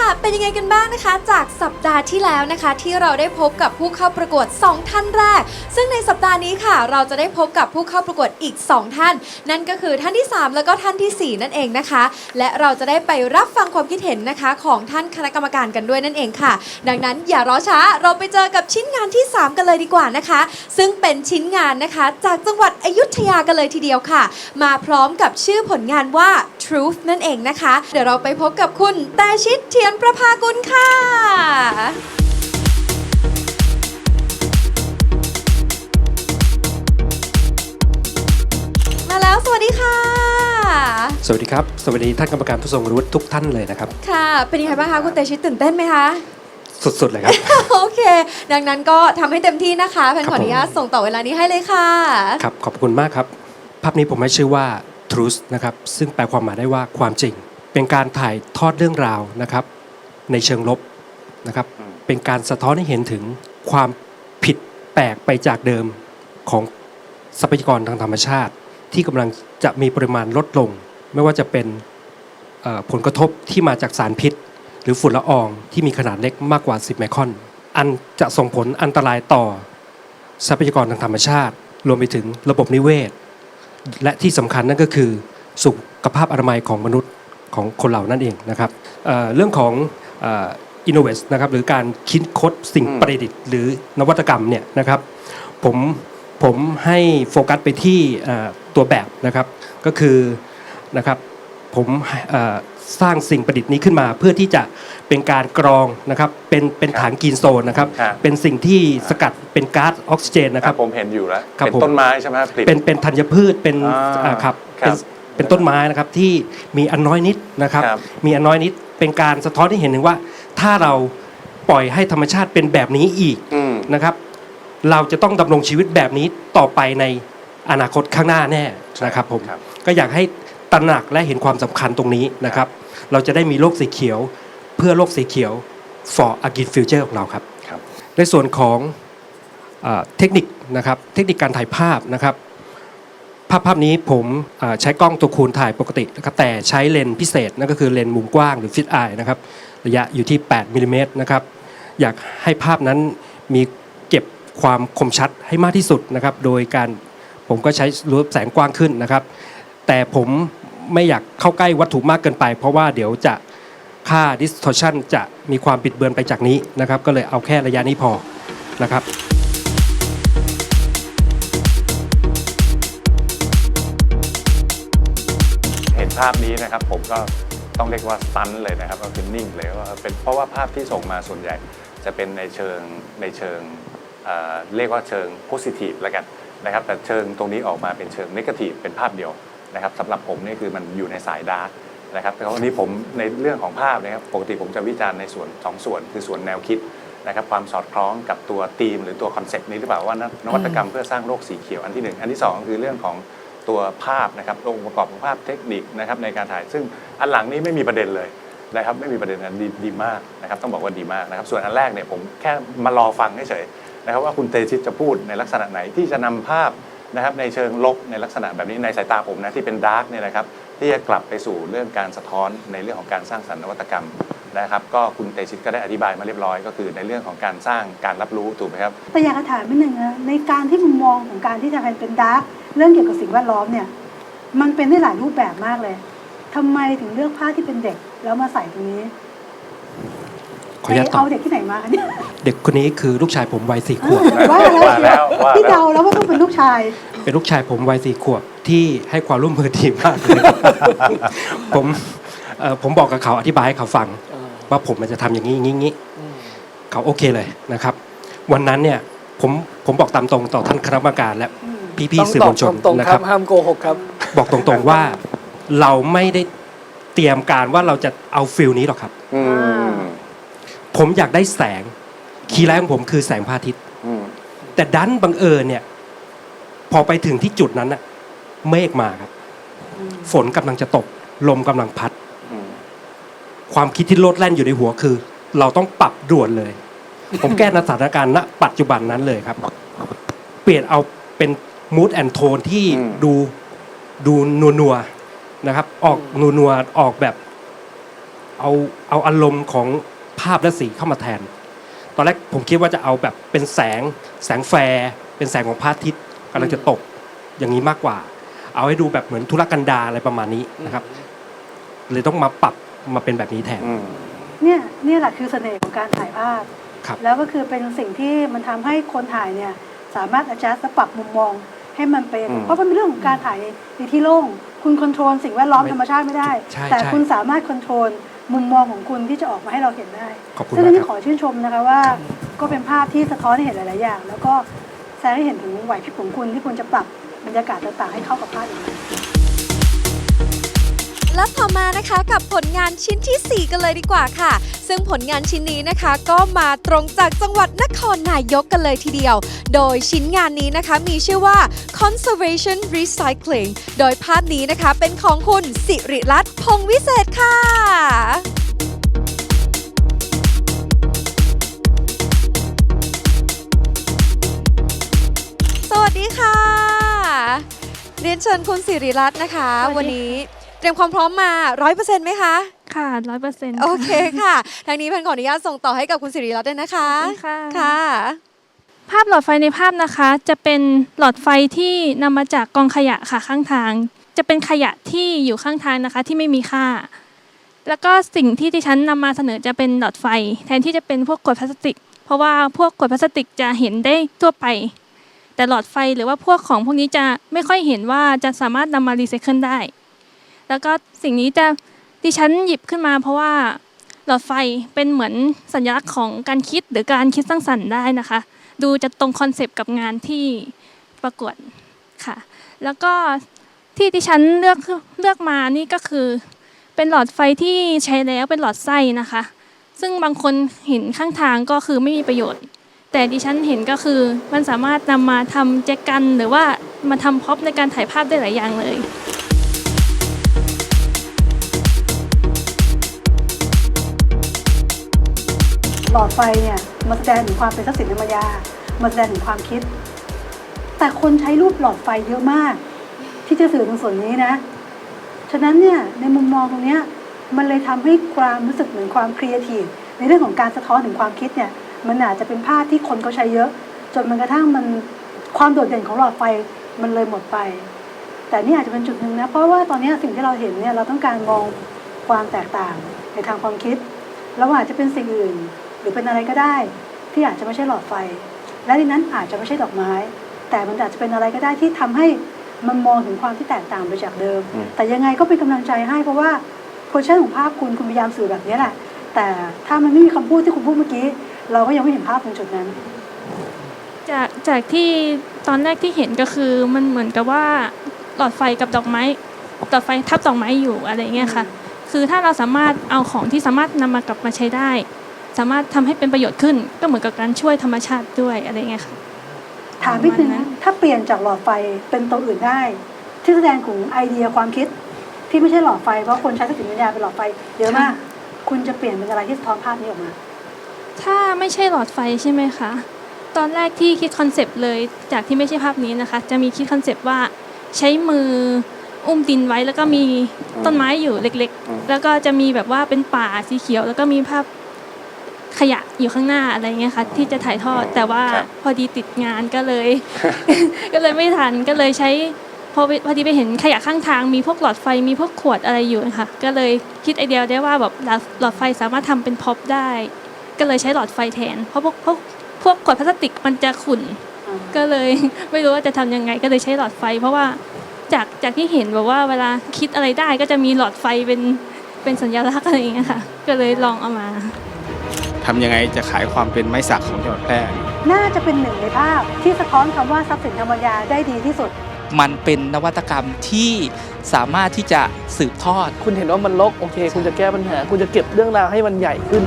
ค่ะเป็นยังไงกันบ้างนะคะจากสัปดาห์ที่แล้วนะคะที่เราได้พบกับผู้เข้าประกวด2ท่านแรกซึ่งในสัปดาห์นี้ค่ะเราจะได้พบกับผู้เข้าประกวดอีก2ท่านนั่นก็คือท่านที่3แล้วก็ท่านที่4นั่นเองนะคะและเราจะได้ไปรับฟังความคิดเห็นนะคะของท่านคณะกรรมการกันด้วยนั่นเองค่ะดังนั้นอย่ารอช้าเราไปเจอกับชิ้นงานที่3กันเลยดีกว่านะคะซึ่งเป็นชิ้นงานนะคะจากจังหวัดอยุธยากันเลยทีเดียวค่ะมาพร้อมกับชื่อผลงานว่า Truth นั่นเองนะคะเดี๋ยวเราไปพบกับคุณแต่ชิดเทียนประภากุลค่ะมาแล้วสวัสดีค่ะสวัสดีครับสวัสดีท่านกรรมการผู้ทรงรู้ทุกท่านเลยนะครับค่ะเป็นยังไงบ้างคะคุณแต่ชิดตื่นเต้นไหมคะสุดๆเลยครับ โอเคดังนั้นก็ทำให้เต็มที่นะคะแพนขออนุญาตส่งต่อเวลานี้ให้เลยค่ะครับขอบคุณมากครับภาพนี้ผมให้ชื่อว่า Truth นะครับซึ่งแปลความหมายได้ว่าความจริงเป็นการถ่ายทอดเรื่องราวนะครับในเชิงลบนะครับเป็นการสะท้อนให้เห็นถึงความผิดแปลกไปจากเดิมของทรัพยากรทางธรรมชาติที่กำลังจะมีปริมาณลดลงไม่ว่าจะเป็นผลกระทบที่มาจากสารพิษหรือฝุ่นละอองที่มีขนาดเล็กมากกว่า10ไมครอนอันจะส่งผลอันตรายต่อทรัพยากรทางธรรมชาติรวมไปถึงระบบนิเวศและที่สำคัญนั่นก็คือสุขภาพอนามัยของมนุษย์ของคนเหล่านั่นเองนะครับเรื่องของinnovate นะครับหรือการคิดค้นสิ่งประดิษฐ์หรือนวัตกรรมเนี่ยนะครับผมให้โฟกัสไปที่ตัวแบบนะครับก็คือนะครับผมสร้างสิ่งประดิษฐ์นี้ขึ้นมาเพื่อที่จะเป็นการกรองนะครับเป็นถังกรีนโซนนะครับเป็นสิ่งที่สกัดเป็นก๊าซออกซิเจนนะครับผมเห็นอยู่แล้วเป็นต้นไม้ใช่ไหมเป็นธัญพืชเป็นครับเป็นต้นไม้นะครับที่มีอันน้อยนิดนะครับมีอันน้อยนิดเป็นการสะท้อนให้เห็นถึงว่าถ้าเราปล่อยให้ธรรมชาติเป็นแบบนี้อีกนะครับเราจะต้องดำรงชีวิตแบบนี้ต่อไปในอนาคตข้างหน้าแน่นะครับผมก็อยากให้ตระหนักและเห็นความสำคัญตรงนี้นะครับเราจะได้มีโลกสีเขียวเพื่อโลกสีเขียว for a green future ของเราครับในส่วนของเทคนิคนะครับเทคนิคการถ่ายภาพนะครับภาพนี้ผมใช้กล้องตัวคูณถ่ายปกตินะครับแต่ใช้เลนส์พิเศษนั่นก็คือเลนส์มุมกว้างหรือฟิตไอนะครับระยะอยู่ที่8มิลลิเมตรนะครับอยากให้ภาพนั้นมีเก็บความคมชัดให้มากที่สุดนะครับโดยการผมก็ใช้รูปแสงกว้างขึ้นนะครับแต่ผมไม่อยากเข้าใกล้วัตถุมากเกินไปเพราะว่าเดี๋ยวจะค่า distortion จะมีความบิดเบือนไปจากนี้นะครับก็เลยเอาแค่ระยะนี้พอนะครับเห็นภาพนี้นะครับผมก็ต้องเรียกว่าสตันเลยนะครับก็คือนิ่งเลยว่าเป็นเพราะว่าภาพที่ส่งมาส่วนใหญ่จะเป็นในเชิงเรียกว่าเชิงโพซิทีฟแล้วกันนะครับแต่เชิงตรงนี้ออกมาเป็นเชิงเนกาทีฟเป็นภาพเดียวนะครับสำหรับผมนี่คือมันอยู่ในสายดาร์กนะครับแต่วันนี้ผมในเรื่องของภาพนะครับปกติผมจะวิจารณ์ในส่วน2ส่วนคือส่วนแนวคิดนะครับความสอดคล้องกับตัวธีมหรือตัวคอนเซ็ปต์นี้หรือเปล่าว่านวัตกรรมเพื่อสร้างโลกสีเขียวอันที่1อันที่2คือเรื่องของตัวภาพนะครับองค์ประกอบของภาพเทคนิคนะครับในการถ่ายซึ่งอันหลังนี้ไม่มีประเด็นเลยนะครับไม่มีประเด็นนั้นดีมากนะครับต้องบอกว่าดีมากนะครับส่วนอันแรกเนี่ยผมแค่มารอฟังเฉยๆนะครับว่าคุณเตชิตจะพูดในลักษณะไหนที่จะนำภาพนะครับในเชิงลบในลักษณะแบบนี้ในสายตาผมนะที่เป็นดาร์กเนี่ยนะครับที่จะกลับไปสู่เรื่องการสะท้อนในเรื่องของการสร้างสรรค์นวัตกรรมนะครับก็คุณเตชิตก็ได้อธิบายมาเรียบร้อยก็คือในเรื่องของการสร้างการรับรู้ถูกไหมครับแต่อยากถามนิดนึงนะในการที่มุมมองของการที่จะเป็นดาร์กเรื่องเกี่ยวกับสิ่งแวดล้อมเนี่ยมันเป็นได้หลายรูปแบบมากเลยทำไมถึงเลือกผ้าที่เป็นเด็กแล้วมาใส่ตรงนี้ขออนุญาตตอบเอาเด็กที่ไหนมาเนี่ยเด็กคนนี้คือลูกชายผมวัย4 ขวบว่าแล้วที่เดาแล้วว่าต้องเป็นลูกชายเป็นลูกชายผมวัย4 ขวบที่ให้ความร่วมมือดีมากเลยผมบอกกับเขาอธิบายให้เขาฟังว่าผมมันจะทำอย่างนี้อย่างนี้เขาโอเคเลยนะครับวันนั้นเนี่ยผมบอกตามตรงต่อท่านคณะกรรมการและพี่ๆสื่อมวลชนนะครับห้ามโกหกครับบอกตรงๆว่าเราไม่ได้เตรียมการว่าเราจะเอาฟิลนี้หรอกครับผมอยากได้แสงคีย์ไลท์ของผมคือแสงพระอาทิตย์แต่ดันบังเอิญเนี่ยพอไปถึงที่จุดนั้นน่ะเมฆมาครับฝนกำลังจะตกลมกำลังพัดความคิดที่โลดแล่นอยู่ในหัวคือเราต้องปรับด่วนเลยผมแก้สถานการณ์ณปัจจุบันนั้นเลยครับเปลี่ยนเอาเป็นมูดแอนด์โทนที่ดูนัวๆนะครับออกนัวๆออกแบบ เอาอารมณ์ของภาพและสีเข้ามาแทน ตอนแรกผมคิดว่าจะเอาแบบเป็นแสงแฟร์เป็นแสงของพระอาทิตย์กำลังจะตกอย่างนี้มากกว่า เอาให้ดูแบบเหมือนธุรกันดารอะไรประมาณนี้นะครับเลยต้องมาปรับมาเป็นแบบนี้แทน เนี่ยแหละคือเสน่ห์ของการถ่ายภาพ ครับ แล้วก็คือเป็นสิ่งที่มันทำให้คนถ่ายเนี่ยสามารถ adjust และปรับมุมมองให้มันเป็น เพราะมันเป็นเรื่องของการถ่ายในที่โล่งคุณคอนโทรลสิ่งแวดล้อมธรรมชาติไม่ได้ ใช่ แต่ ใช่ คุณสามารถคอนโทรลมุมมองของคุณที่จะออกมาให้เราเห็นได้ ขอบคุณ ซึ่ง มา อั ก นนี้ ครับ ขอชื่นชมนะคะว่าก็เป็นภาพที่สะท้อนให้เห็นหลายๆอย่าง แล้วก็แสดงให้เห็นถึงไหวพริบของคุณที่คุณจะปรับบรรยากาศต่างๆให้เข้ากับภาพอย่างนี้ และต่อมานะคะกับผลงานชิ้นที่ 4 กันเลยดีกว่าค่ะ ซึ่งผลงานชิ้นนี้นะคะก็มาตรงจากจังหวัดนครนายกกันเลยทีเดียว โดยชิ้นงานนี้นะคะมีชื่อว่า Conservation Recycling โดยภาพนี้นะคะเป็นของคุณสิริรัตน์พงษ์วิเศษค่ะ สวัสดีค่ะ เรียนเชิญคุณสิริรัตน์นะคะ สวัสดี วันนี้เตรียมความพร้อมมา 100% ไหมคะ ค่ะ100% โอเคค่ะ ทางนี้แพนขออนุญาตส่งต่อให้กับคุณสิริรัตน์ด้วยนะคะ ค่ะ ค่ะ ภาพหลอดไฟในภาพนะคะ จะเป็นหลอดไฟที่นำมาจากกองขยะค่ะข้างทาง จะเป็นขยะที่อยู่ข้างทางนะคะที่ไม่มีค่า แล้วก็สิ่งที่ดิฉันนำมาเสนอจะเป็นหลอดไฟ แทนที่จะเป็นพวกขวดพลาสติก เพราะว่าพวกขวดพลาสติกจะเห็นได้ทั่วไป แต่หลอดไฟหรือว่าพวกของพวกนี้จะไม่ค่อยเห็นว่าจะสามารถนำมารีไซเคิลได้ แล้วก็สิ่งนี้ดิฉันหยิบขึ้นมาเพราะว่าหลอดไฟเป็นเหมือนสัญลักษณ์ของการคิดหรือการคิดสร้างสรรค์ได้นะคะ ดูจะตรงคอนเซปต์กับงานที่ประกวดค่ะ แล้วก็ที่ดิฉันเลือกมานี่ก็คือเป็นหลอดไฟที่ใช้แล้วเป็นหลอดไส้นะคะ ซึ่งบางคนเห็นข้างทางก็คือไม่มีประโยชน์ แต่ดิฉันเห็นก็คือมันสามารถนำมาทำแจกันหรือว่ามาทำพ็อปในการถ่ายภาพได้หลายอย่างเลย หลอดไฟเนี่ยมาแสดงถึงความเป็นทรัพย์สินธรรมยามาแสดงถึงความคิด แต่คนใช้รูปหลอดไฟเยอะมาก ที่จะสื่อถึงส่วนนี้นะ ฉะนั้นเนี่ยในมุมมองตรงเนี้ยมันเลยทำให้ความรู้สึกเหมือนความครีเอทีฟในเรื่องของการสะท้อนถึงความคิดเนี่ยมันอาจจะเป็นภาพที่คนเขาใช้เยอะ จนมันกระทั่งมันความโดดเด่นของหลอดไฟมันเลยหมดไป แต่นี่อาจจะเป็นจุดหนึ่งนะเพราะว่าตอนนี้สิ่งที่เราเห็นเนี่ยเราต้องการมองความแตกต่างในทางความคิดแล้วอาจจะเป็นสิ่งอื่น หรือเป็นอะไรก็ได้ที่อาจจะไม่ใช่หลอดไฟ และในนั้นอาจจะไม่ใช่ดอกไม้ แต่มันอาจจะเป็นอะไรก็ได้ที่ทำให้มันมองถึงความที่แตกต่างไปจากเดิม แต่ยังไงก็เป็นกำลังใจให้เพราะว่าโพสชั่นของภาพคุณพยายามสื่อแบบนี้แหละแต่ถ้ามันไม่มีคำพูดที่คุณพูดเมื่อกี้เราก็ยังไม่เห็นภาพตรงจุดนั้น จากที่ตอนแรกที่เห็นก็คือมันเหมือนกับว่าหลอดไฟกับดอกไม้หลอดไฟทับดอกไม้อยู่อะไรเงี้ยค่ะคือถ้าเราสามารถเอาของที่สามารถนำมากลับมาใช้ได้ สามารถทำให้เป็นประโยชน์ขึ้นก็เหมือนกับการช่วยธรรมชาติด้วยอะไรเงี้ยค่ะ ถามนิดนึง ประมาณนั้ นะ น ถ้าเปลี่ยนจากหลอดไฟเป็นตัวอื่นได้ ที่แสดงถึงไอเดียความคิดที่ไม่ใช่หลอดไฟเพราะคนใช้ทรัพย์สินปัญญาเป็นหลอดไฟเยอะมาก คุณจะเปลี่ยนเป็นอะไรที่สะท้อนภาพนี้ออกมา ถ้าไม่ใช่หลอดไฟใช่ไหมคะตอนแรกที่คิดคอนเซปต์เลยจากที่ไม่ใช่ภาพนี้นะคะจะมีคิดคอนเซปต์ว่าใช้มืออุ้มดินไว้แล้วก็มีต้นไม้อยู่เล็กๆ แล้วก็จะมีแบบว่าเป็นป่าสีเขียว แล้วก็มีภาพขยะอยู่ข้างหน้าอะไรเงี้ยค่ะที่จะถ่ายทอดแต่ว่า ครับ พอดีติดงานก็เลย ก็เลยไม่ทันก็เลยใช้พอดีไปเห็นขยะข้างทางมีพวกหลอดไฟมีพวกขวดอะไรอยู่ค่ะก็เลยคิดไอเดียได้ว่าแบบหลอดไฟสามารถทำเป็นพ็อปได้ ก็เลยใช้หลอดไฟแทนเพราะพวกขวดพลาสติกมันจะขุ่น ก็เลย ไม่รู้ว่าจะทำยังไงก็เลยใช้หลอดไฟ เพราะว่าจากที่เห็นแบบว่าเวลาคิดอะไรได้ก็จะมีหลอดไฟเป็นสัญลักษณ์อะไรอย่างเงี้ยค่ะก็เลยลองเอามา ทำยังไงจะขายความเป็นไม้สักของจังหวัดแพร่ น่าจะเป็นหนึ่งในภาพที่สะท้อนคำว่าทรัพย์สินธรรมยาได้ดีที่สุด มันเป็นนวัตกรรมที่สามารถที่จะสืบทอด คุณเห็นว่ามันรกโอเค คุณจะแก้ปัญหา คุณจะเก็บเรื่องราวให้มันใหญ่ขึ้น